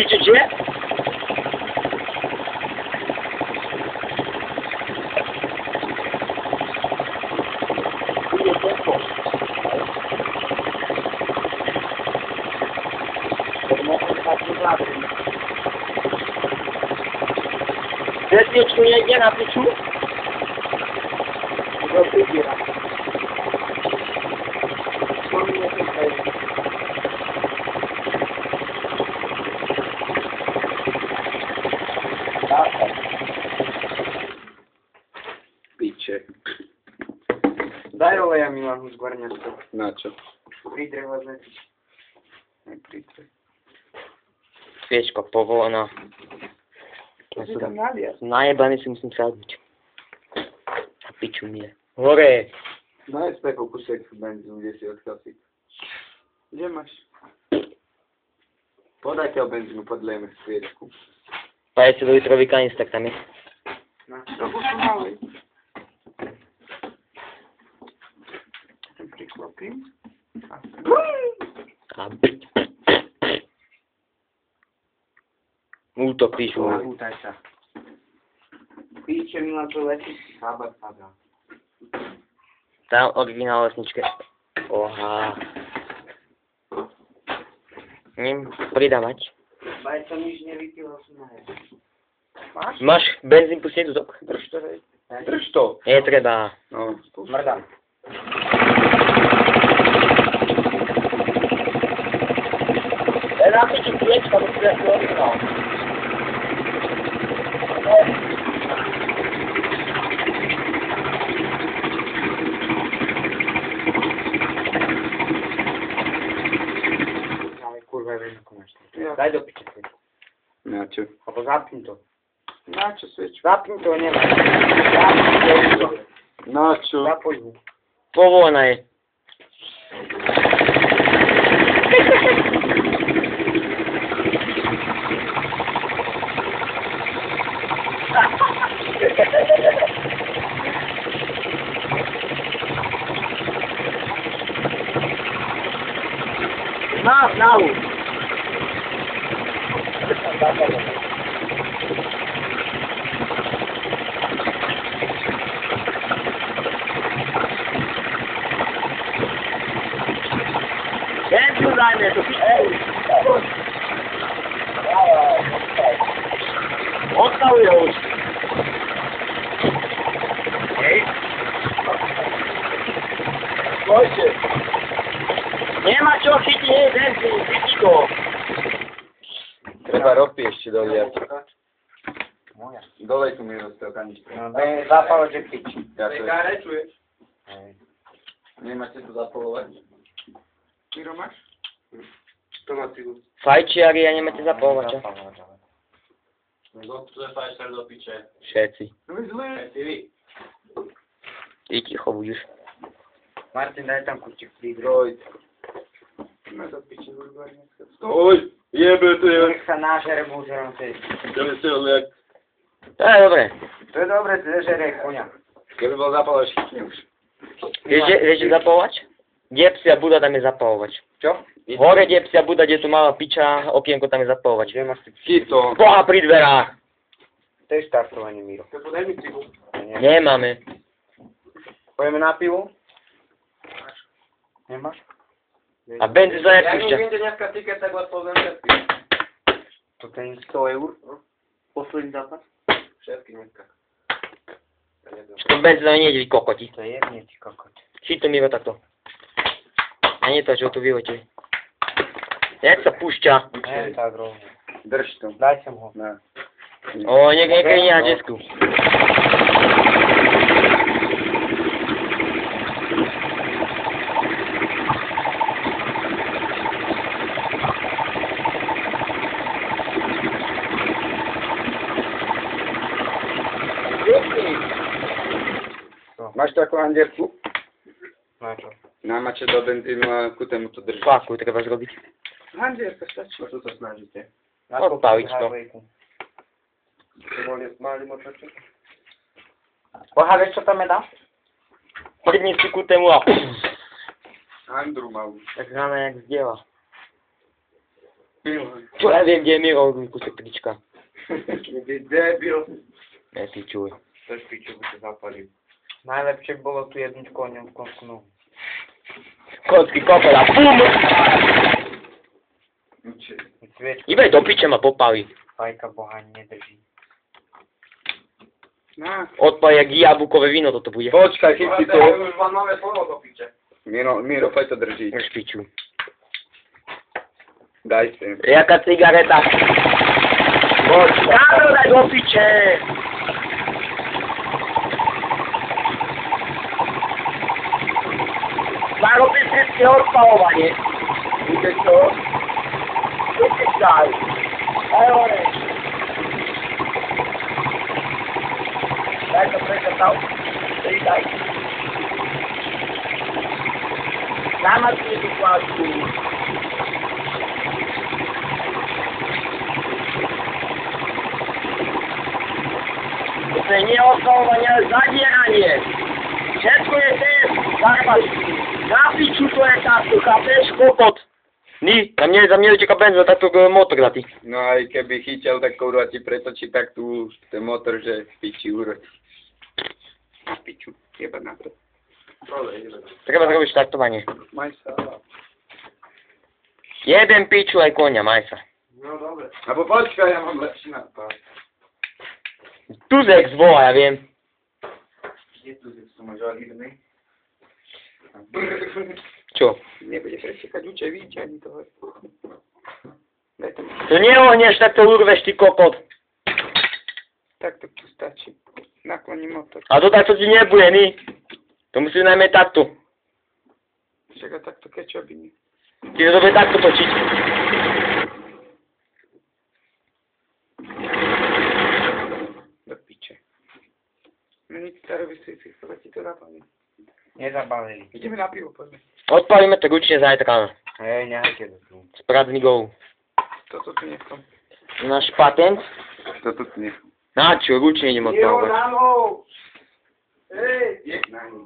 Widzicie? Bezpiecznie jedzie na piciu? Picie. Daj oleja Milanu z garniaczka. Na čo? Pridre ładne. Pridre. Sviečka povolená. To si tam naliať. Najebaný si musím sadnúť. A piču nie. Hore! Daj speku kusek benzínu, kde si odkasiť. Kde máš? Podajte o benzínu, podlejeme sviečku. 50 litrový kanister tam je. Na trochu sú malý. Ten priklopím. A Utopíš ho. Nahútaj sa. Píče Milan, to letí. Chábať padá. Tam originál lesničke. Oha. Ním pridávať. Baj som nič nevypil, som na je. Máš? Máš benzín pustý tutok? Drž to, hej. Drž to. Je treba. No, Mrdám. Na piči piečka, to je originál. Ale kurwa, viem, ako máš to. Daj do piče. na čo? Alebo zapni to. Na čo sviečku? Zapni to, nemá. Zapni to. Na čo? Zapoj ho. Povolená je. Na. Benziu dajme, to piči. Odstavuj ho už. Hej. Poďte. Nemá čo chytiť, benzín, chytí to. Treba ropy ešte doliať. Moja. Dolej tu mi z toho kanistra. No, zapalo, že piči. Ďakujem. Nemáte tu zapolovať? Miro máš? To má cilu. Fajčiari a nemáte zapolovať. No, to je fajčar do piče. Všetci. No je zlé. Vy. Ty ticho budeš. Martin, daj tam kučík prídru. Stoj. No do piči, urbaně. Stoj. Jebe, to je. Nech sa nážere búžerom tej. Keby si odliak. To je dobré. To je dobre, zežere konia. Keby bol zapalovač, chytne už. Vieš zapolovať? Kde je psia Buda, tam je zapalovač. Čo? Hore, kde je psia Buda, kde je tu malá piča, okienko, tam je zapalovač. Kde máš ty? Kito. Boha pri dverách. To je štartovanie, Miro. To podaj mi cigu. Nemáme. Pojeme na pivo? Nemáš? A benzín za Ja nepúšťa. neviem, kde dneska tiket, tak vás pozvem všetky. To ten 100 eur? Posledný zápas? Všetky dneska. To benzín za nejde, vy kokoti. To je jedne, ty kokot. Či to Miro takto. A nie to, čo tu vyletí. Jak sa púšťa? Ne, tak rovne. Drž to. Daj sem ho. Na. O, niekedy na desku. Máš takú handierku? Na čo? Námače do benzínu a ku tému to drží. Faku treba zrobiť. Handierka stačí. Čo sa snažíte? Odpaliť to. Mali motoček. Boha, vieš, čo tam je dá? Prdni si ku tému a Andru malú. tak rána jak zdieľa. Čo ja viem, kde je Miro, kúsek trička. Ty debil. Nepičuj. To špiču by sa zapalil. Najlepšie bolo tu jednúť koňom v konskú nohu. Kocky kopel a bum! Sviečka, Iba do piče ma popali. fajka boha nedrží. Na. Odpali jak jabukové víno toto bude. Počkaj, chyť si to. Už mám nové slovo do piče. Miro, faj to drží. Špiču. Daj si. Jaká cigareta? Kábel daj do piče! Má robiť všetky odpalovanie. Víte čo? Vypísaj. Daj hore. Daj to prečo daj. Zamacni tú plášku. To je nie odpalovanie, ale zadieranie. Všetko je ten barbačný. Na piču to je takto, chápeš, kokot. Ní, za mne uteká benzín, tak to motor dá ty. No aj keby chytil, tak kurva ti pretočí tak tu ten motor, že piči urodi. Na piču, jeba na to. Treba zrobiť štartovanie. Maj sa. Jeden piču aj konia, maj sa. No dobre. Abo počkaj, ja mám lepší nápad. Tuzek zvola, ja viem. Kde tu som máš alibný? Čo? Nebude prečekať učevíč ani toho. Daj to. To neohneš, tak to urveš, ty kokot. Takto tu stačí. Nakloním motor. A to takto ti nebude, ní. To musí najmä takto. Však a takto kečoby nie. Ty to bude takto točiť. Do piče. No nic, staroby si chcela ti to zabaviť. Nezabavili. Ideme na pivo, poďme. Odpalíme to ručne zajtra. Hej, nehajte do tu. S prázdnikov. Toto tu nechcem. Náš patent. Toto tu nechcem. Na čo, ručne idem odpalovať. Hej! Je na ní.